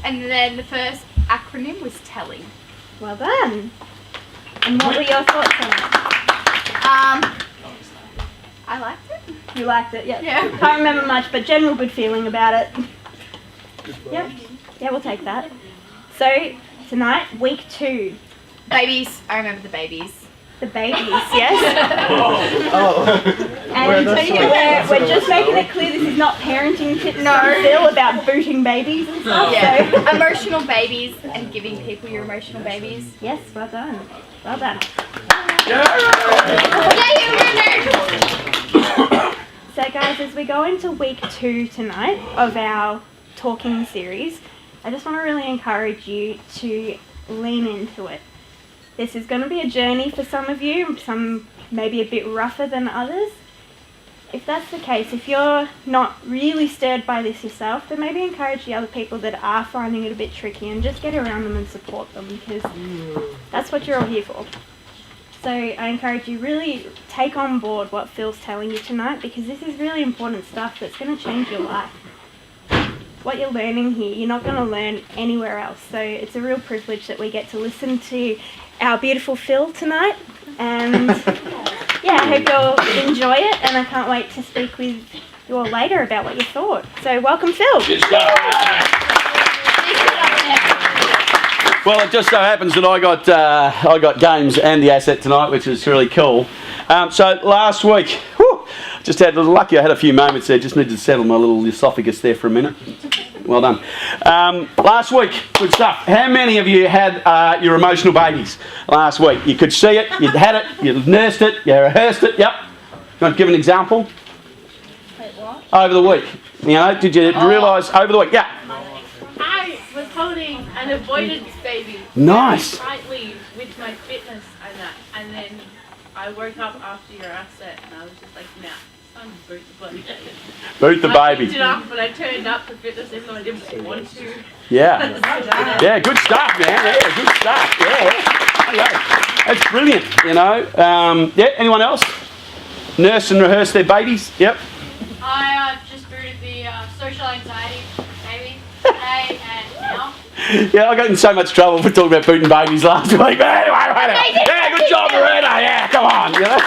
And then the first acronym was telling. Well done. And what were your thoughts on it? I liked it. You liked it, yeah. Yeah. Can't remember much, but general good feeling about it. Yep. Yeah, we'll take that. So, tonight, week 2. Babies. I remember the babies. The babies, yes? Oh. And we're just making it clear this is not parenting tips from Phil about booting babies and stuff. Yeah. So. Emotional babies and giving people your emotional babies. Yes, well done. Well done. So guys, as we go into week 2 tonight of our talking series, I just want to really encourage you to lean into it. This is going to be a journey for some of you, some maybe a bit rougher than others. If that's the case, if you're not really stirred by this yourself, then maybe encourage the other people that are finding it a bit tricky and just get around them and support them, because that's what you're all here for. So I encourage you really take on board what Phil's telling you tonight, because this is really important stuff that's going to change your life. What you're learning here, you're not going to learn anywhere else. So it's a real privilege that we get to listen to our beautiful Phil tonight. And yeah, I hope you'll enjoy it, and I can't wait to speak with you all later about what you thought. So welcome, Phil. Well, it just so happens that I got games and the asset tonight, which is really cool. So last week, just had lucky. I had a few moments there. Just needed to settle my little esophagus there for a minute. Well done. Last week, good stuff. How many of you had your emotional babies last week? You could see it, you'd had it, you nursed it, you rehearsed it. Yep. You want to give an example? Wait, what? Over the week. You know, did you realise over the week? Yeah. I was holding an avoidance baby Nice. very tightly with my fitness and that, and then I woke up after your asset and I was just like, nah, it's time to boot the bloody baby. Boot the I baby. picked it up, but I turned up for fitness even though I didn't want to. Yeah. Yeah, good stuff, man. Yeah, good stuff. Yeah. That's brilliant, you know. Yeah, anyone else? Nurse and rehearse their babies? Yep. I just booted the social anxiety baby today and now. Yeah, I got in so much trouble for talking about booting babies last week. But anyway, yeah, good job, Marina. Yeah, come on. You know?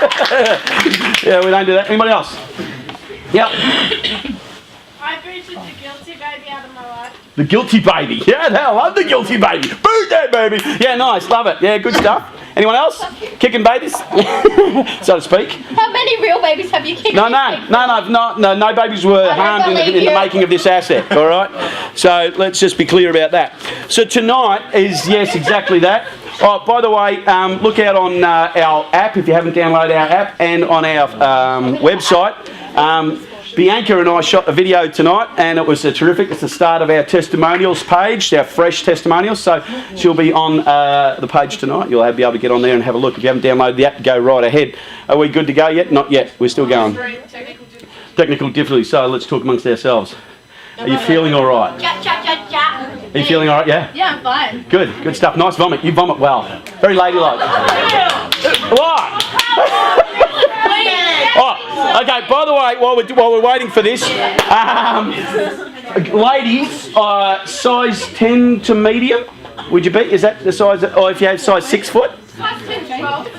Yeah, we don't do that. Anybody else? Yep. I booted the guilty baby out of my life. The guilty baby. Yeah, I love the guilty baby. Boot that baby. Yeah, nice. Love it. Yeah, good stuff. Anyone else? Kicking babies? So to speak. How many real babies have you kicked? No babies were harmed in the making of this asset, all right? So let's just be clear about that. So tonight is, yes, exactly that. Oh, by the way, look out on our app, if you haven't downloaded our app, and on our website. Bianca and I shot a video tonight, and it was terrific. It's the start of our testimonials page, our fresh testimonials. So she'll be on the page tonight. You'll be able to get on there and have a look. If you haven't downloaded the app, go right ahead. Are we good to go yet? Not yet. We're still going. Technical difficulty. So let's talk amongst ourselves. Are you feeling all right? Are you feeling all right? Yeah? Yeah, I'm fine. Good stuff. Nice vomit. You vomit well. Very ladylike. What? Oh, okay, by the way, while we're waiting for this, ladies, size 10 to medium, would you be? Is that the size, or if you had size 6 foot? Size 10, 12.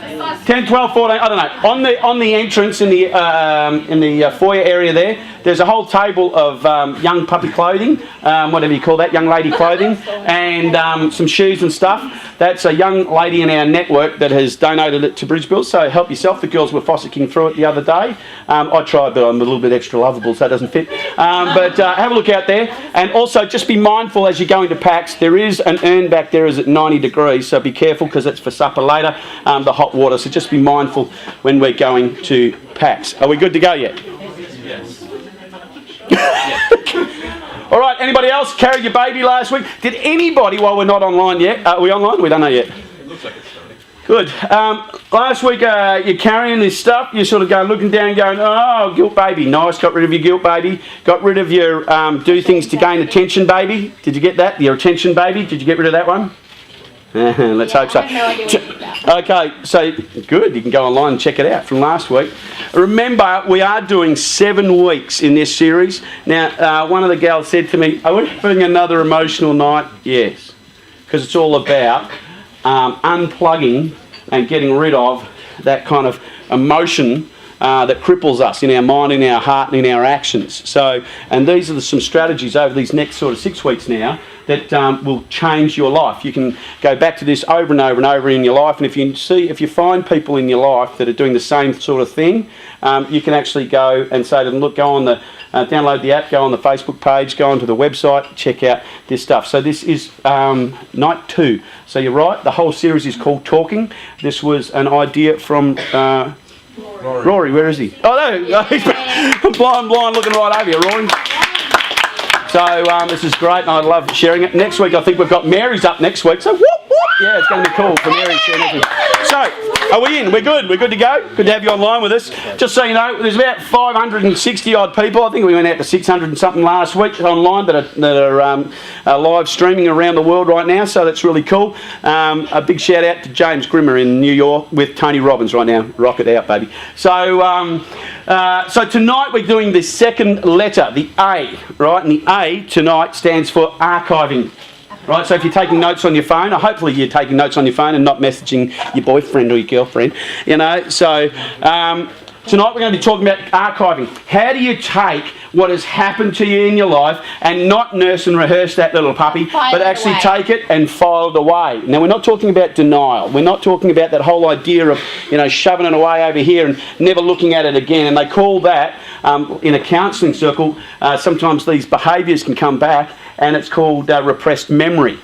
10, 12, 14, I don't know. On the entrance in the foyer area there's a whole table of young puppy clothing, whatever you call that, young lady clothing, and some shoes and stuff. That's a young lady in our network that has donated it to Bridgebill, so help yourself. The girls were fossicking through it the other day. I tried, but I'm a little bit extra lovable, so it doesn't fit. But have a look out there. And also, just be mindful as you go into PAX, there is an urn back there is at 90 degrees, so be careful because it's for supper later, the hot water. So just be mindful when we're going to PAX. Are we good to go yet? Yes. All right, anybody else carried your baby last week? Did anybody, while we're not online yet, are we online? We don't know yet. It looks like it's starting. Good. Last week you're carrying this stuff, you're sort of going, looking down going, oh, guilt baby. Nice, got rid of your guilt baby. Got rid of your do things to gain attention baby. Did you get that? Your attention baby, did you get rid of that one? Let's hope so. I have no idea what it's about. Okay, so good. You can go online and check it out from last week. Remember, we are doing 7 weeks in this series. Now, one of the gals said to me, "Are we having another emotional night?" Yes, because it's all about unplugging and getting rid of that kind of emotion that cripples us in our mind, in our heart, and in our actions. So, and these are some strategies over these next sort of 6 weeks now that will change your life. You can go back to this over and over and over in your life, and if you find people in your life that are doing the same sort of thing, you can actually go and say to them, look, go on the download the app, go on the Facebook page, go onto the website, check out this stuff. So this is night 2. So you're right, the whole series is called Talking. This was an idea from Rory, where is he? Oh, no, I'm blind looking right over you, Rory. So this is great, and I love sharing it. Next week, I think we've got Mary's up next week. So whoop, whoop. Yeah, it's going to be cool for Mary sharing it. So, are we in? We're good? We're good to go? Good to have you online with us. Just so you know, there's about 560 odd people. I think we went out to 600 and something last week online that are live streaming around the world right now. So that's really cool. A big shout out to James Grimmer in New York with Tony Robbins right now. Rock it out, baby. So, so tonight we're doing the second letter, the A, right? And the A tonight stands for archiving. Right, so if you're taking notes on your phone, or hopefully you're taking notes on your phone and not messaging your boyfriend or your girlfriend, you know. So tonight we're going to be talking about archiving. How do you take what has happened to you in your life and not nurse and rehearse that little puppy, but actually take it and file it away? Now, we're not talking about denial. We're not talking about that whole idea of, you know, shoving it away over here and never looking at it again. And they call that, in a counselling circle, sometimes these behaviours can come back, and it's called repressed memory.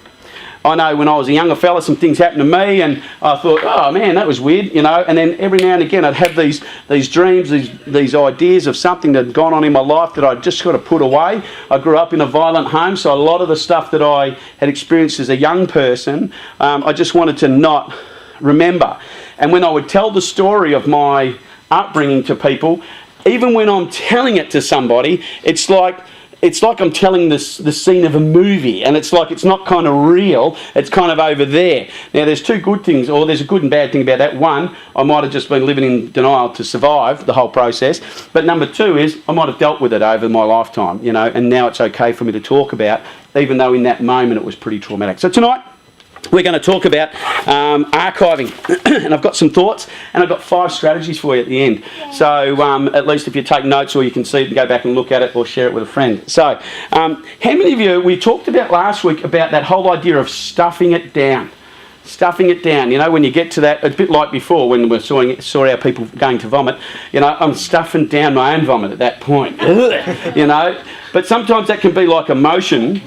I know when I was a younger fella, some things happened to me, and I thought, oh man, that was weird, you know. And then every now and again, I'd have these dreams, these ideas of something that had gone on in my life that I'd just got to put away. I grew up in a violent home, so a lot of the stuff that I had experienced as a young person, I just wanted to not remember. And when I would tell the story of my upbringing to people, even when I'm telling it to somebody, it's like I'm telling the scene of a movie, and it's like it's not kind of real, it's kind of over there. Now, there's 2 good things, or there's a good and bad thing about that. One, I might have just been living in denial to survive the whole process, but number 2 is I might have dealt with it over my lifetime, you know, and now it's okay for me to talk about, even though in that moment it was pretty traumatic. So tonight, we're going to talk about archiving, and I've got some thoughts, and I've got 5 strategies for you at the end. So at least if you take notes, or you can see it and go back and look at it, or share it with a friend. So how many of you, we talked about last week about that whole idea of stuffing it down. Stuffing it down, you know, when you get to that, a bit like before when we saw our people going to vomit, you know, I'm stuffing down my own vomit at that point, you know. But sometimes that can be like emotion.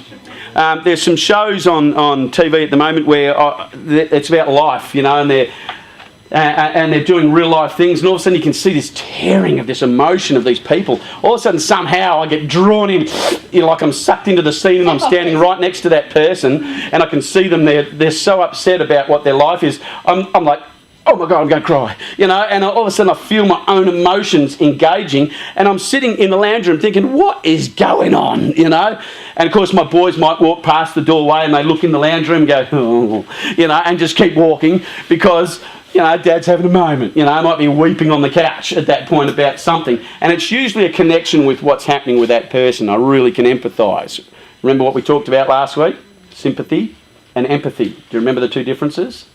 There's some shows on TV at the moment where it's about life, you know, and they're doing real life things, and all of a sudden you can see this tearing of this emotion of these people. All of a sudden, somehow I get drawn in, you know, like I'm sucked into the scene, and I'm standing right next to that person, and I can see them. They're so upset about what their life is. I'm like, oh my God, I'm going to cry, you know, and all of a sudden I feel my own emotions engaging, and I'm sitting in the lounge room thinking, what is going on, you know? And of course my boys might walk past the doorway and they look in the lounge room and go, oh, you know, and just keep walking because, you know, Dad's having a moment, you know, I might be weeping on the couch at that point about something, and it's usually a connection with what's happening with that person. I really can empathise. Remember what we talked about last week? Sympathy and empathy. Do you remember the 2 differences?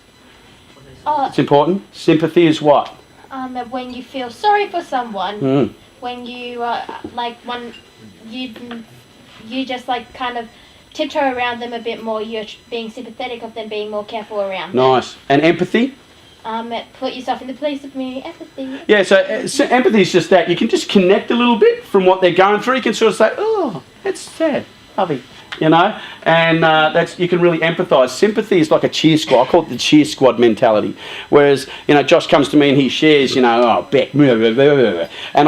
It's important. Sympathy is what? When you feel sorry for someone, when you when you just like kind of tiptoe around them a bit more, you're being sympathetic of them, being more careful around them. Nice. And empathy? Put yourself in the place of me. Empathy. Yeah, so empathy is just that. You can just connect a little bit from what they're going through. You can sort of say, oh, that's sad, lovey. You know, and that's, you can really empathise. Sympathy is like a cheer squad. I call it the cheer squad mentality. Whereas, you know, Josh comes to me and he shares, you know, oh, Beck, and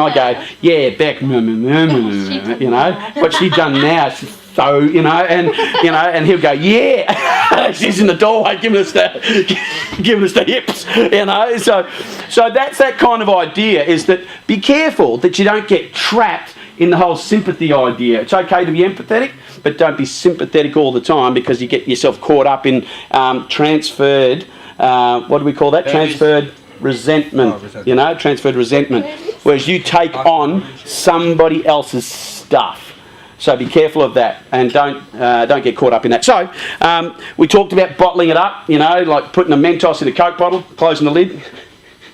I go, yeah, Beck, you know, what she done now, so, you know, and he'll go, yeah, she's in the doorway giving us the hips, you know. So that's that kind of idea, is that be careful that you don't get trapped in the whole sympathy idea. It's okay to be empathetic, but don't be sympathetic all the time, because you get yourself caught up in transferred, what do we call that? Transferred resentment. You know, transferred resentment. Whereas you take on somebody else's stuff. So be careful of that, and don't get caught up in that. So we talked about bottling it up, you know, like putting a Mentos in a Coke bottle, closing the lid,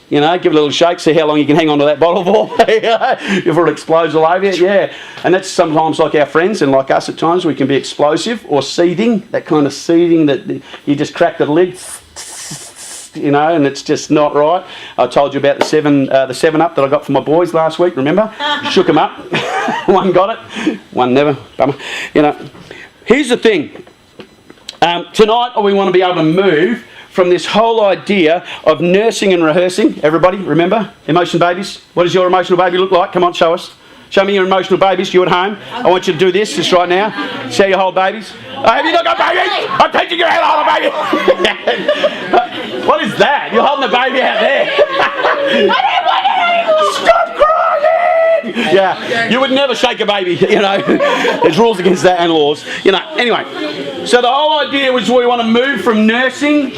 you know, give it a little shake, see how long you can hang on to that bottle for before it explodes all over you. Yeah, and that's sometimes like our friends and like us at times, we can be explosive or seething, that kind of seething that you just crack the lid, you know, and it's just not right. I told you about the 7-Up that I got for my boys last week, remember? Shook them up. One got it, one never. Bummer. You know, here's the thing. Tonight we want to be able to move from this whole idea of nursing and rehearsing. Everybody, remember? Emotion babies. What does your emotional baby look like? Come on, show us. Show me your emotional babies. You at home. I want you to do this just right now. See how you hold babies. Have you not got babies? I'm teaching you how to hold a baby. What is that? You're holding the baby out there. I don't want it anymore. Stop crying. Yeah, you would never shake a baby, you know. There's rules against that and laws. You know, anyway. So the whole idea was we want to move from nursing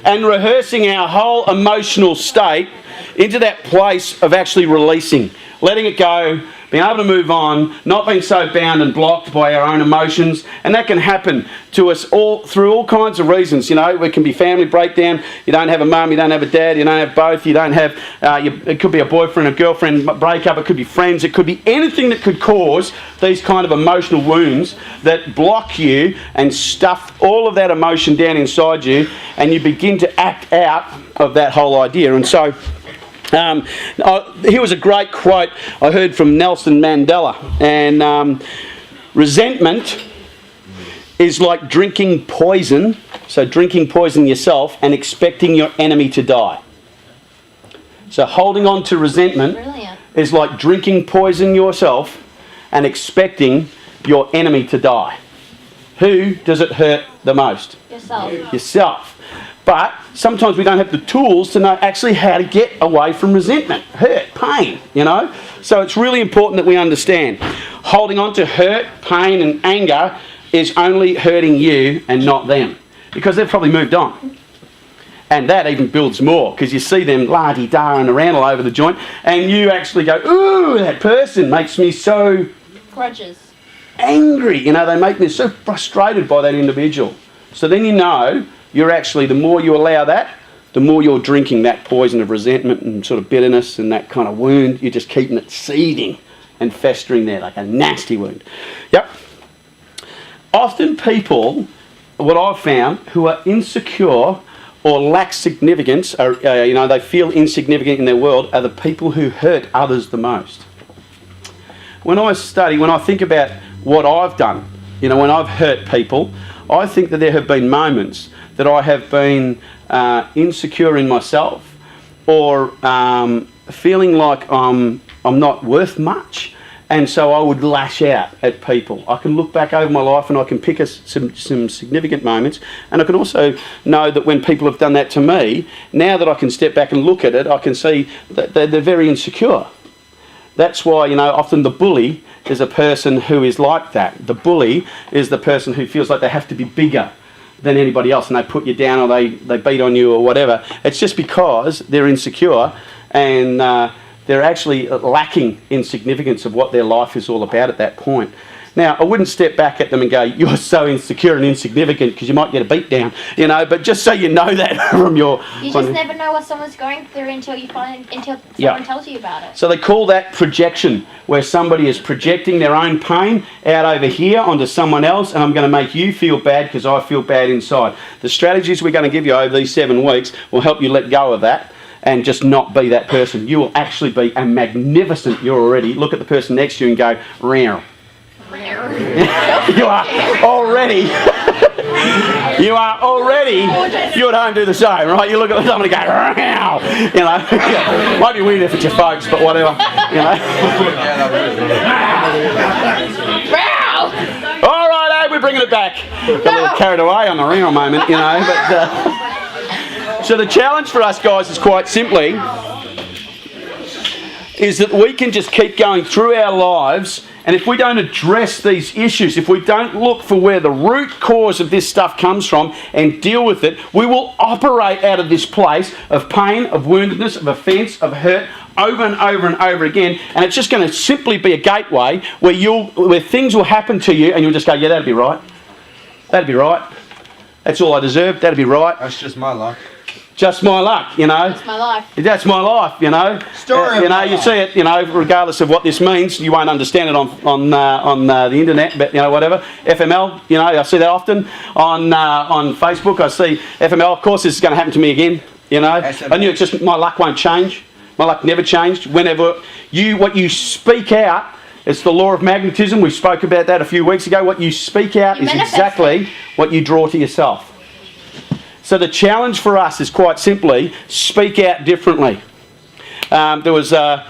and rehearsing our whole emotional state into that place of actually releasing, letting it go, being able to move on, not being so bound and blocked by our own emotions. And that can happen to us all through all kinds of reasons. You know, it can be family breakdown. You don't have a mum, you don't have a dad, you don't have both. You don't have, it could be a boyfriend, a girlfriend breakup. It could be friends. It could be anything that could cause these kind of emotional wounds that block you and stuff all of that emotion down inside you, and you begin to act out of that whole idea. And so, here was a great quote I heard from Nelson Mandela, and resentment is like drinking poison, so drinking poison yourself and expecting your enemy to die. So holding on to resentment is like drinking poison yourself and expecting your enemy to die. Who does it hurt the most? Yourself. But sometimes we don't have the tools to know actually how to get away from resentment, hurt, pain, you know. So it's really important that we understand. Holding on to hurt, pain and anger is only hurting you and not them, because they've probably moved on. And that even builds more, because you see them la-di-da-ing around all over the joint, and you actually go, ooh, that person makes me so... Grudges. Angry, you know, they make me so frustrated by that individual. So then you know... You're actually, the more you allow that, the more you're drinking that poison of resentment and sort of bitterness and that kind of wound. You're just keeping it seething and festering there like a nasty wound. Yep. Often people, what I've found, who are insecure or lack significance, or, you know, they feel insignificant in their world, are the people who hurt others the most. When I think about what I've done, you know, when I've hurt people, I think that there have been moments that I have been insecure in myself, or feeling like I'm not worth much, and so I would lash out at people. I can look back over my life and I can pick some significant moments, and I can also know that when people have done that to me, now that I can step back and look at it, I can see that they're very insecure. That's why, you know, often the bully is a person who is like that. The bully is the person who feels like they have to be bigger than anybody else, and they put you down, or they beat on you or whatever. It's just because they're insecure, and they're actually lacking in significance of what their life is all about at that point. Now, I wouldn't step back at them and go, you're so insecure and insignificant, because you might get a beat down, you know, but just so you know that from your... You just never know what someone's going through until someone tells you about it. So they call that projection, where somebody is projecting their own pain out over here onto someone else, and I'm going to make you feel bad because I feel bad inside. The strategies we're going to give you over these 7 weeks will help you let go of that and just not be that person. You will actually be a magnificent, you're already, look at the person next to you and go, real. You are already, you at home do the same, right? You look at someone and go, "Row," you know. Might be weird if it's your folks, but whatever, you know. All right, we're bringing it back. Got a little carried away on the real moment, you know. But so the challenge for us guys is quite simply is that we can just keep going through our lives And if we don't address these issues, if we don't look for where the root cause of this stuff comes from and deal with it, we will operate out of this place of pain, of woundedness, of offence, of hurt, over and over and over again, and it's just going to simply be a gateway where things will happen to you and you'll just go, yeah, that'd be right. That'd be right. That's all I deserve. That'd be right. That's just my luck. Just my luck, you know. That's my life. That's my life, you know. Story of you know, my you life. see it, you know, regardless of what this means, you won't understand it on the internet, but you know, whatever. FML, you know, I see that often on Facebook. I see FML. Of course, this is going to happen to me again. You know, SML. I knew it's just my luck won't change. My luck never changed. Whenever what you speak out, it's the law of magnetism. We spoke about that a few weeks ago. What you speak out You is manifest exactly what you draw to yourself. So the challenge for us is quite simply speak out differently. There was a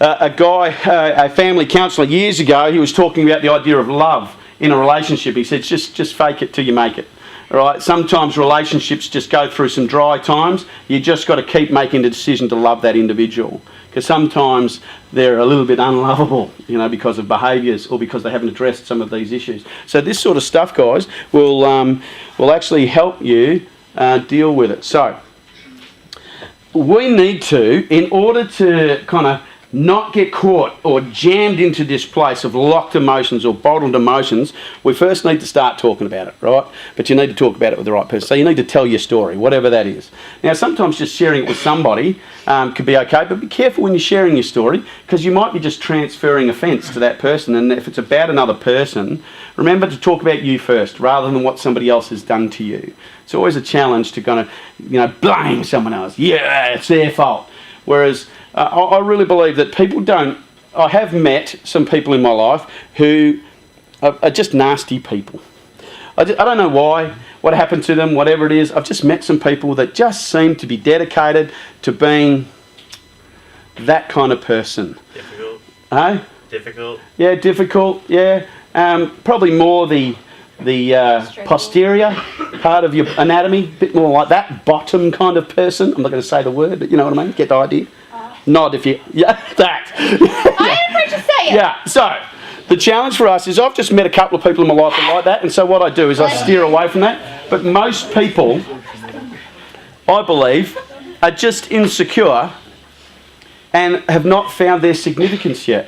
guy, a family counsellor years ago. He was talking about the idea of love in a relationship. He said, just fake it till you make it. All right. Sometimes relationships just go through some dry times. You just got to keep making the decision to love that individual, because sometimes they're a little bit unlovable, you know, because of behaviours or because they haven't addressed some of these issues. So this sort of stuff, guys, will actually help you deal with it. So we need to, in order to kind of not get caught or jammed into this place of locked emotions or bottled emotions, we first need to start talking about it, right? But you need to talk about it with the right person. So you need to tell your story, whatever that is. Now, sometimes just sharing it with somebody could be okay, but be careful when you're sharing your story, because you might be just transferring offence to that person. And if it's about another person, remember to talk about you first, rather than what somebody else has done to you. It's always a challenge to kind of, you know, blame someone else. Yeah, it's their fault. Whereas I really believe that people don't... I have met some people in my life who are just nasty people. I don't know why, what happened to them, whatever it is. I've just met some people that just seem to be dedicated to being that kind of person. Difficult. Eh? Difficult. Yeah, difficult, yeah. Probably more the posterior part of your anatomy, a bit more like that, bottom kind of person. I'm not going to say the word, but you know what I mean? Get the idea? Nod if you... Yeah, that. I am afraid to say it. Yeah, so the challenge for us is I've just met a couple of people in my life that are like that, and so what I do is I steer away from that. But most people, I believe, are just insecure and have not found their significance yet,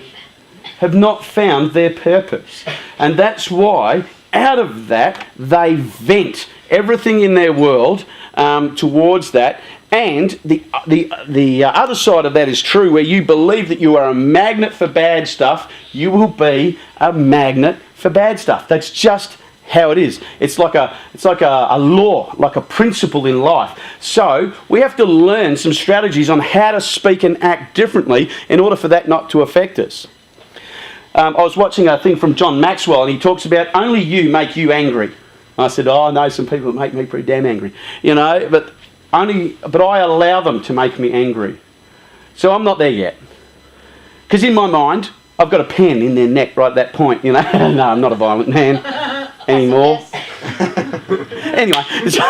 have not found their purpose. And that's why, out of that, they vent everything in their world towards that. And the other side of that is true, where you believe that you are a magnet for bad stuff, you will be a magnet for bad stuff. That's just how it is. It's like a law, like a principle in life. So we have to learn some strategies on how to speak and act differently in order for that not to affect us. I was watching a thing from John Maxwell, and he talks about only you make you angry. I said, I know some people that make me pretty damn angry, you know, but I allow them to make me angry. So I'm not there yet. Because in my mind, I've got a pen in their neck right at that point, you know. No, I'm not a violent man anymore. Anyway, so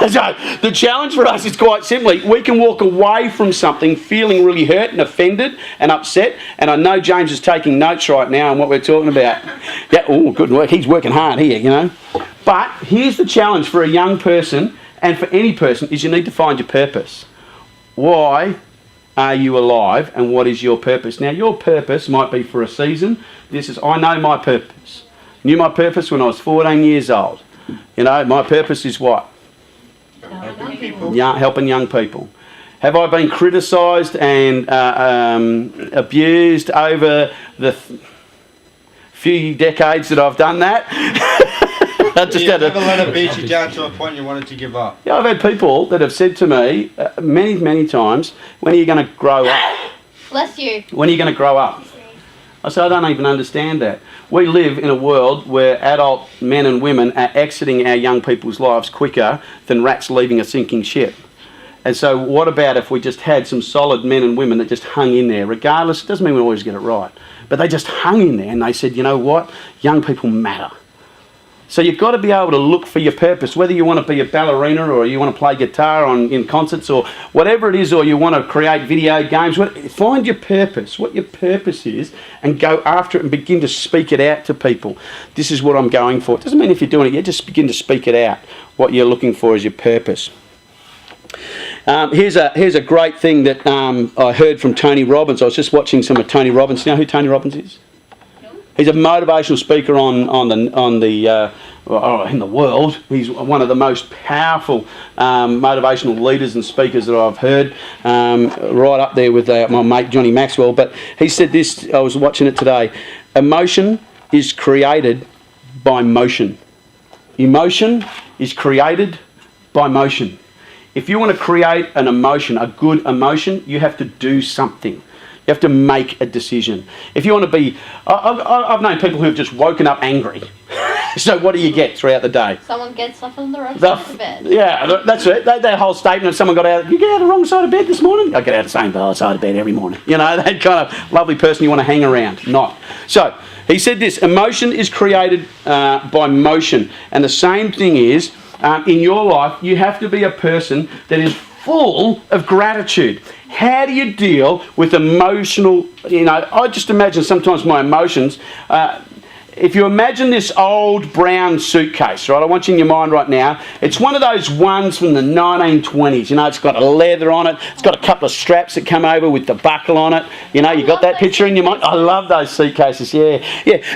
the challenge for us is quite simply, we can walk away from something feeling really hurt and offended and upset. And I know James is taking notes right now on what we're talking about. Yeah, oh, good work. He's working hard here, you know. But here's the challenge for a young person and for any person, is you need to find your purpose. Why are you alive, and what is your purpose? Now, your purpose might be for a season. I know my purpose. Knew my purpose when I was 14 years old. You know, my purpose is what? Helping people. Helping young people. Have I been criticised and abused over the few decades that I've done that? I just You had never let it beat you down to a point you wanted to give up. Yeah, I've had people that have said to me many, many times, when are you going to grow up? Bless you. When are you going to grow up? I said, I don't even understand that. We live in a world where adult men and women are exiting our young people's lives quicker than rats leaving a sinking ship. And so what about if we just had some solid men and women that just hung in there, regardless, it doesn't mean we always get it right, but they just hung in there and they said, you know what, young people matter. So you've got to be able to look for your purpose, whether you want to be a ballerina or you want to play guitar in concerts or whatever it is, or you want to create video games. Find your purpose, what your purpose is, and go after it and begin to speak it out to people. This is what I'm going for. It doesn't mean if you're doing it yet, just begin to speak it out, what you're looking for as your purpose. Here's a great thing that I heard from Tony Robbins. I was just watching some of Tony Robbins. You know who Tony Robbins is? He's a motivational speaker in the world. He's one of the most powerful motivational leaders and speakers that I've heard, right up there with my mate Johnny Maxwell. But he said this, I was watching it today: emotion is created by motion. Emotion is created by motion. If you want to create an emotion, a good emotion, you have to do something. You have to make a decision. If you want to be... I've known people who have just woken up angry. So what do you get throughout the day? Someone gets up on the wrong side of the bed. Yeah, that's it. That whole statement of someone got out, you get out the wrong side of bed this morning? I get out the same side of bed every morning. You know, that kind of lovely person you want to hang around. Not. So, he said this: emotion is created by motion. And the same thing is, in your life, you have to be a person that is full of gratitude. How do you deal with emotional... I just imagine sometimes my emotions... if you imagine this old brown suitcase, right, I want you in your mind right now, it's one of those ones from the 1920s, it's got a leather on it, it's got a couple of straps that come over with the buckle on it, you got that picture in your mind? I love those suitcases, yeah.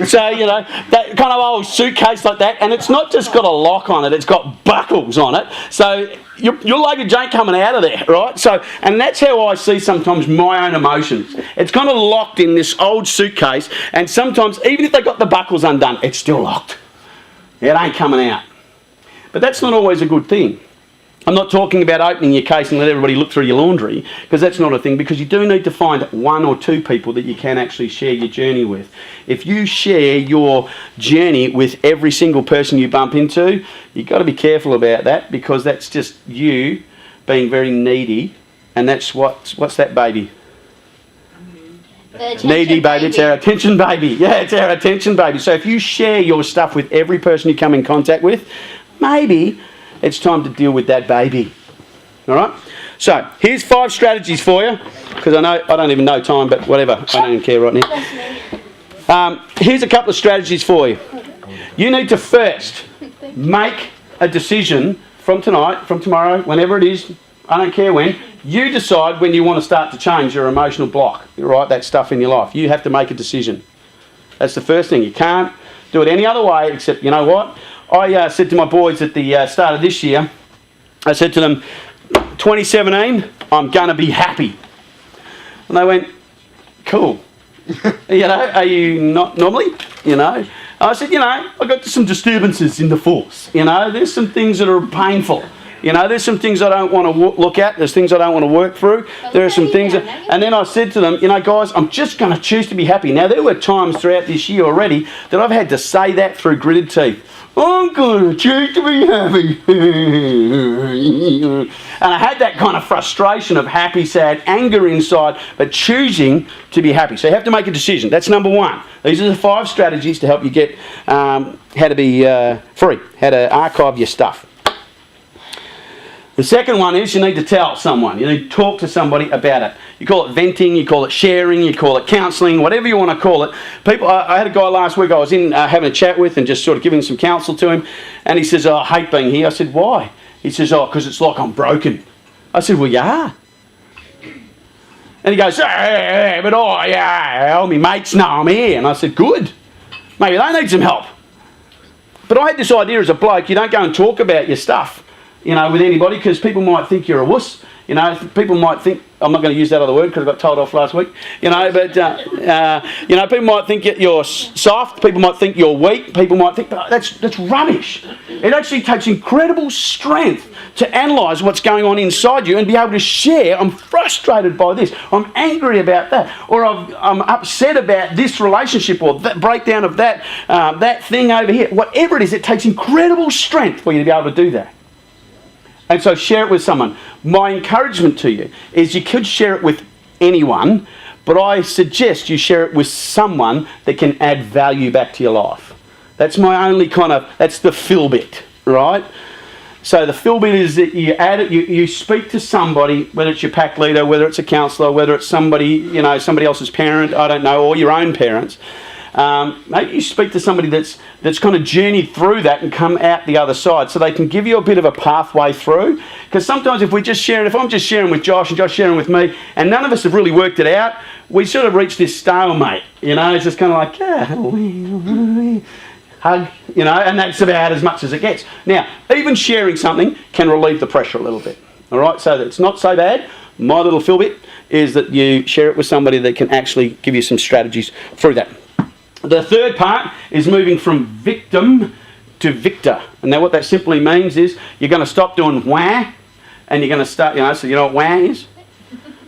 So, that kind of old suitcase like that, and it's not just got a lock on it, it's got buckles on it, so... Your luggage ain't coming out of there, right? So, and that's how I see sometimes my own emotions. It's kind of locked in this old suitcase, and sometimes, even if they got the buckles undone, it's still locked. It ain't coming out. But that's not always a good thing. I'm not talking about opening your case and let everybody look through your laundry, because that's not a thing, because you do need to find one or two people that you can actually share your journey with. If you share your journey with every single person you bump into, you've got to be careful about that, because that's just you being very needy, and that's what's that baby? Needy baby. It's our attention baby. Yeah, it's our attention baby. So if you share your stuff with every person you come in contact with, maybe it's time to deal with that baby. All right? So, here's 5 strategies for you, because I don't even know time, but whatever. I don't even care right now. Here's a couple of strategies for you. You need to first make a decision from tonight, from tomorrow, whenever it is, I don't care when. You decide when you want to start to change your emotional block, right? That stuff in your life. You have to make a decision. That's the first thing. You can't do it any other way except, you know what? I said to my boys at the start of this year, I said to them, 2017, I'm going to be happy. And they went, cool. Are you not normally? I said, I got some disturbances in the force. There's some things that are painful. There's some things I don't want to look at. There's things I don't want to work through. There are some things and then I said to them, guys, I'm just going to choose to be happy. Now, there were times throughout this year already that I've had to say that through gritted teeth. I'm going to choose to be happy. And I had that kind of frustration of happy, sad, anger inside, but choosing to be happy. So you have to make a decision. That's number 1. These are the 5 strategies to help you get how to be free, how to archive your stuff. The second one is you need to tell someone. You need to talk to somebody about it. You call it venting, you call it sharing, you call it counselling, whatever you want to call it. I had a guy last week I was in having a chat with and just sort of giving some counsel to him. And he says, I hate being here. I said, why? He says, because it's like I'm broken. I said, well, you are. And he goes, but all my mates know I'm here. And I said, good. Maybe they need some help. But I had this idea as a bloke, you don't go and talk about your stuff, with anybody, because people might think you're a wuss. People might think, I'm not going to use that other word because I got told off last week, but people might think you're soft, people might think you're weak, people might think, that's rubbish. It actually takes incredible strength to analyse what's going on inside you and be able to share, I'm frustrated by this, I'm angry about that, or I'm upset about this relationship or that breakdown of that thing over here. Whatever it is, it takes incredible strength for you to be able to do that. And so share it with someone. My encouragement to you is you could share it with anyone, but I suggest you share it with someone that can add value back to your life. That's my only that's the fill bit, right? So the fill bit is that you add it, you speak to somebody, whether it's your pack leader, whether it's a counsellor, whether it's somebody, somebody else's parent, I don't know, or your own parents. Maybe you speak to somebody that's kind of journeyed through that and come out the other side, so they can give you a bit of a pathway through. Because sometimes if I'm just sharing with Josh and Josh sharing with me, and none of us have really worked it out, we sort of reach this stalemate. It's just kind of like, hug, and that's about as much as it gets. Now, even sharing something can relieve the pressure a little bit. All right, so that it's not so bad. My little fill bit is that you share it with somebody that can actually give you some strategies through that. The third part is moving from victim to victor. And now what that simply means is you're going to stop doing wah, and you're going to start, so you know what wah is?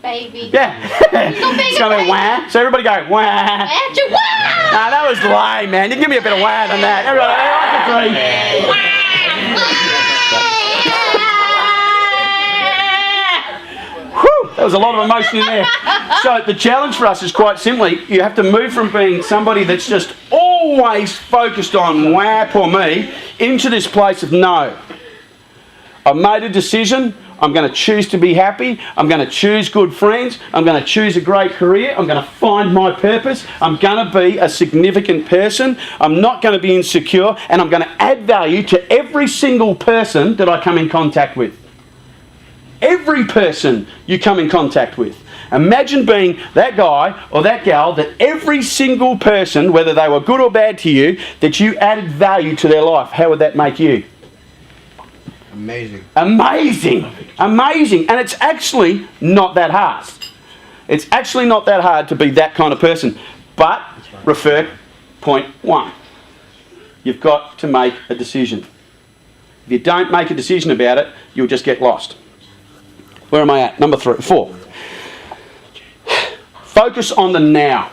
Baby. Yeah. It's going to be wah. So everybody go wah. Nah, that was lame, man. You can give me a bit of wah than that. Everybody, Whew, that was a lot of emotion in there. So the challenge for us is quite simply, you have to move from being somebody that's just always focused on wah, poor me, into this place of no. I've made a decision. I'm going to choose to be happy. I'm going to choose good friends. I'm going to choose a great career. I'm going to find my purpose. I'm going to be a significant person. I'm not going to be insecure. And I'm going to add value to every single person that I come in contact with. Every person you come in contact with. Imagine being that guy or that gal that every single person, whether they were good or bad to you, that you added value to their life. How would that make you? Amazing. Amazing. Amazing. And it's actually not that hard. It's actually not that hard to be that kind of person. But, refer point 1. You've got to make a decision. If you don't make a decision about it, you'll just get lost. Where am I at? Number 4. Focus on the now.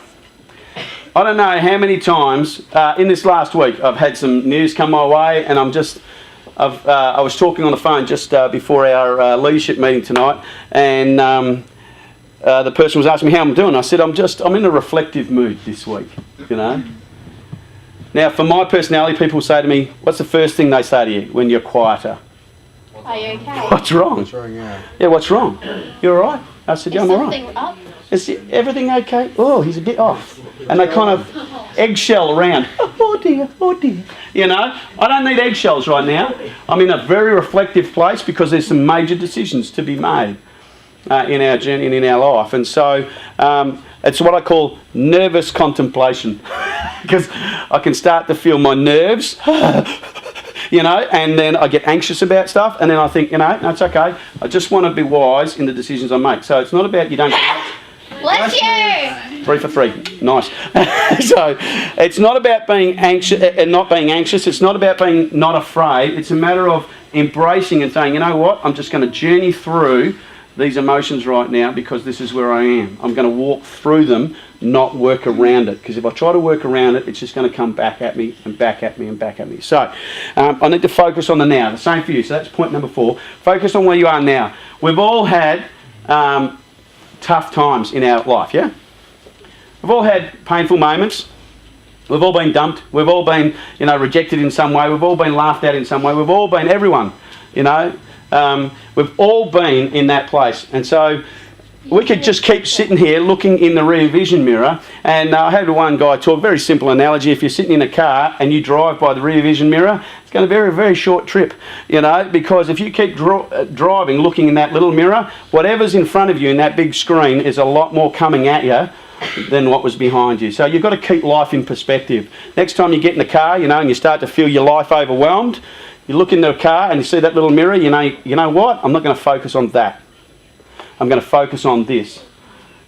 I don't know how many times in this last week I've had some news come my way, and I was talking on the phone just before our leadership meeting tonight, and the person was asking me how I'm doing. I said, I'm in a reflective mood this week, Now, for my personality, people say to me, what's the first thing they say to you when you're quieter? Are you okay? What's wrong? What's wrong, yeah. Yeah, what's wrong? You all right? I said, yeah, I'm all right. Something up? Is everything okay? Oh, he's a bit off. And they kind of eggshell around. Oh dear, oh dear. I don't need eggshells right now. I'm in a very reflective place because there's some major decisions to be made in our journey and in our life. And so it's what I call nervous contemplation. Because I can start to feel my nerves, and then I get anxious about stuff, and then I think, no, it's okay. I just want to be wise in the decisions I make. So it's not about you don't... Bless you! 3 for 3. Nice. So it's not about being anxious and not being anxious. It's not about being not afraid. It's a matter of embracing and saying, you know what? I'm just going to journey through these emotions right now because this is where I am. I'm going to walk through them, not work around it. Because if I try to work around it, it's just going to come back at me and back at me and back at me. So I need to focus on the now. The same for you. So that's point number 4. Focus on where you are now. We've all had... tough times in our life, yeah? We've all had painful moments. We've all been dumped. We've all been, rejected in some way. We've all been laughed at in some way. We've all been, everyone, we've all been in that place. And so we could just keep sitting here looking in the rear vision mirror. And I had one guy talk, very simple analogy. If you're sitting in a car and you drive by the rear vision mirror, it's going to be a very, very short trip, because if you keep driving looking in that little mirror, whatever's in front of you in that big screen is a lot more coming at you than what was behind you. So you've got to keep life in perspective. Next time you get in the car, and you start to feel your life overwhelmed, you look in the car and you see that little mirror, you know what? I'm not going to focus on that. I'm going to focus on this.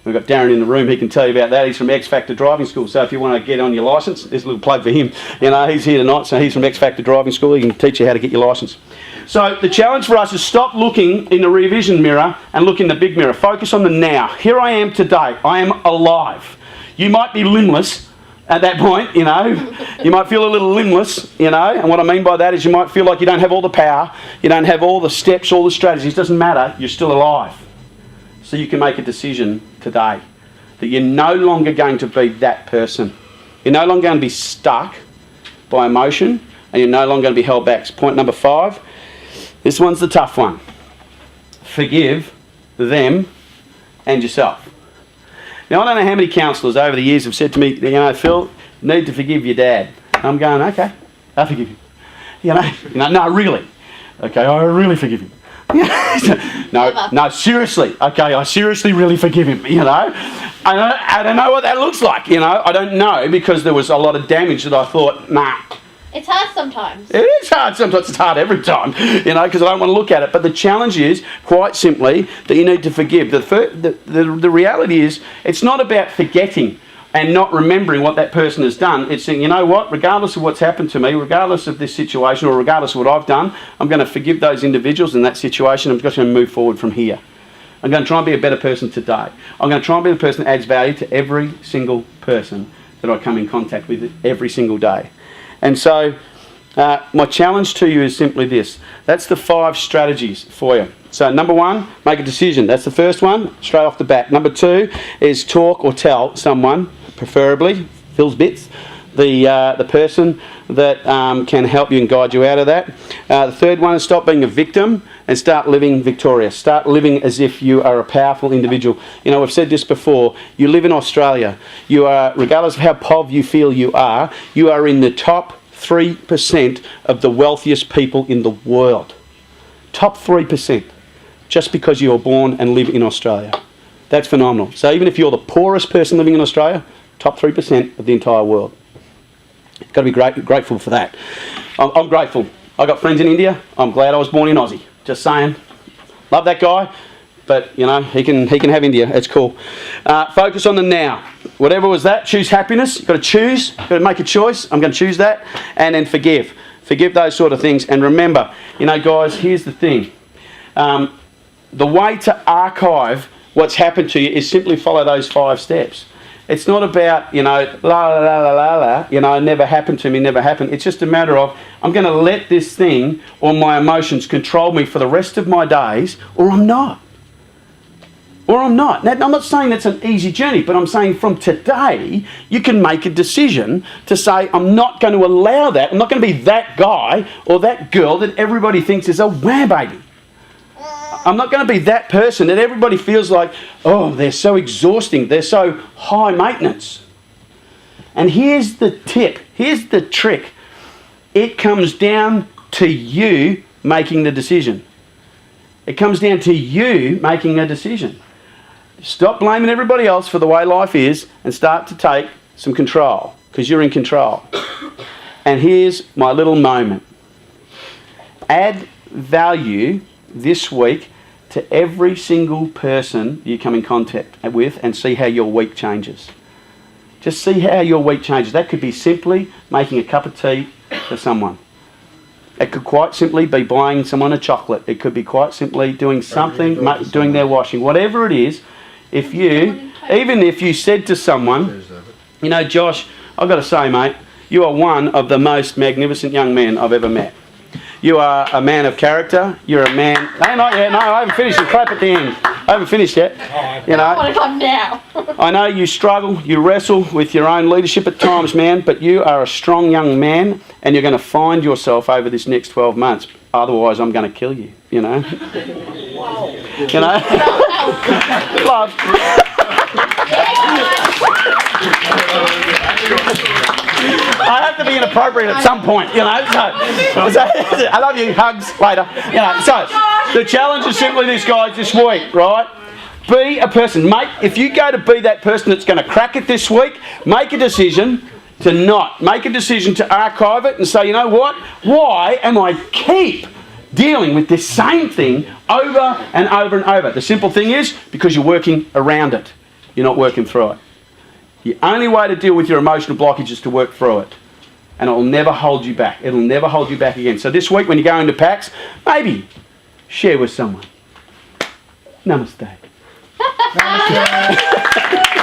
We've got Darren in the room, he can tell you about that. He's from X Factor Driving School, so if you want to get on your licence, there's a little plug for him. He's here tonight, so he's from X Factor Driving School. He can teach you how to get your licence. So the challenge for us is stop looking in the rear vision mirror and look in the big mirror. Focus on the now. Here I am today. I am alive. You might be limbless at that point, You might feel a little limbless, And what I mean by that is you might feel like you don't have all the power. You don't have all the steps, all the strategies. It doesn't matter. You're still alive. So you can make a decision today that you're no longer going to be that person. You're no longer going to be stuck by emotion, and you're no longer going to be held back. Point number 5. This one's the tough one. Forgive them and yourself. Now, I don't know how many counsellors over the years have said to me, Phil, you need to forgive your dad. I'm going, okay, I forgive him. No, really. Okay, I really forgive him. No, seriously. Okay, I seriously really forgive him, I don't know what that looks like, I don't know, because there was a lot of damage that I thought, nah. It's hard sometimes. It is hard sometimes. It's hard every time, because I don't want to look at it. But the challenge is, quite simply, that you need to forgive. The reality is, it's not about forgetting and not remembering what that person has done. It's saying, you know what, regardless of what's happened to me, regardless of this situation, or regardless of what I've done, I'm going to forgive those individuals in that situation. I'm just going to move forward from here. I'm going to try and be a better person today. I'm going to try and be the person that adds value to every single person that I come in contact with every single day. And so, my challenge to you is simply this. That's the 5 strategies for you. So, number 1, make a decision. That's the first one, straight off the bat. Number 2 is talk or tell someone, preferably, Phil's bits, the person that can help you and guide you out of that. The third one is stop being a victim and start living victorious. Start living as if you are a powerful individual. We've said this before. You live in Australia. You are, regardless of how pov you feel you are in the top 3% of the wealthiest people in the world. Top 3%. Just because you are born and live in Australia. That's phenomenal. So even if you're the poorest person living in Australia, top 3% of the entire world. You've got to be grateful for that. I'm grateful. I got friends in India. I'm glad I was born in Aussie. Just saying. Love that guy, but he can have India. It's cool. Focus on the now. Whatever was that, choose happiness. You've got to choose. You've got to make a choice. I'm going to choose that, and then forgive. Forgive those sort of things. And remember, guys, here's the thing. The way to archive what's happened to you is simply follow those 5 steps. It's not about, la la la la la la, never happened to me, never happened. It's just a matter of, I'm going to let this thing or my emotions control me for the rest of my days, or I'm not. Or I'm not. Now, I'm not saying that's an easy journey, but I'm saying from today, you can make a decision to say, I'm not going to allow that. I'm not going to be that guy or that girl that everybody thinks is a wah baby. I'm not going to be that person that everybody feels like, oh, they're so exhausting. They're so high maintenance. And here's the tip. Here's the trick. It comes down to you making the decision. It comes down to you making a decision. Stop blaming everybody else for the way life is and start to take some control, because you're in control. And here's my little moment. Add value this week to every single person you come in contact with and see how your week changes. Just see how your week changes. That could be simply making a cup of tea for someone. It could quite simply be buying someone a chocolate. It could be quite simply doing something, doing their washing. Whatever it is, even if you said to someone, Josh, I've got to say, mate, you are one of the most magnificent young men I've ever met. You are a man of character. You're a man... No, not yet. No, I haven't finished. You clap at the end. I haven't finished yet. I want to come now. I know you struggle, you wrestle with your own leadership at times, man, but you are a strong young man, and you're going to find yourself over this next 12 months. Otherwise, I'm going to kill you, Wow. Love. I have to be inappropriate at some point, So, I love you. Hugs later. So the challenge is simply this, guys, this week, right? Be a person. If you go to be that person that's going to crack it this week, make a decision to not. Make a decision to archive it and say, you know what? Why am I keep dealing with this same thing over and over and over? The simple thing is because you're working around it. You're not working through it. The only way to deal with your emotional blockage is to work through it. And it will never hold you back. It'll never hold you back again. So this week when you go into packs, maybe share with someone. Namaste. Namaste.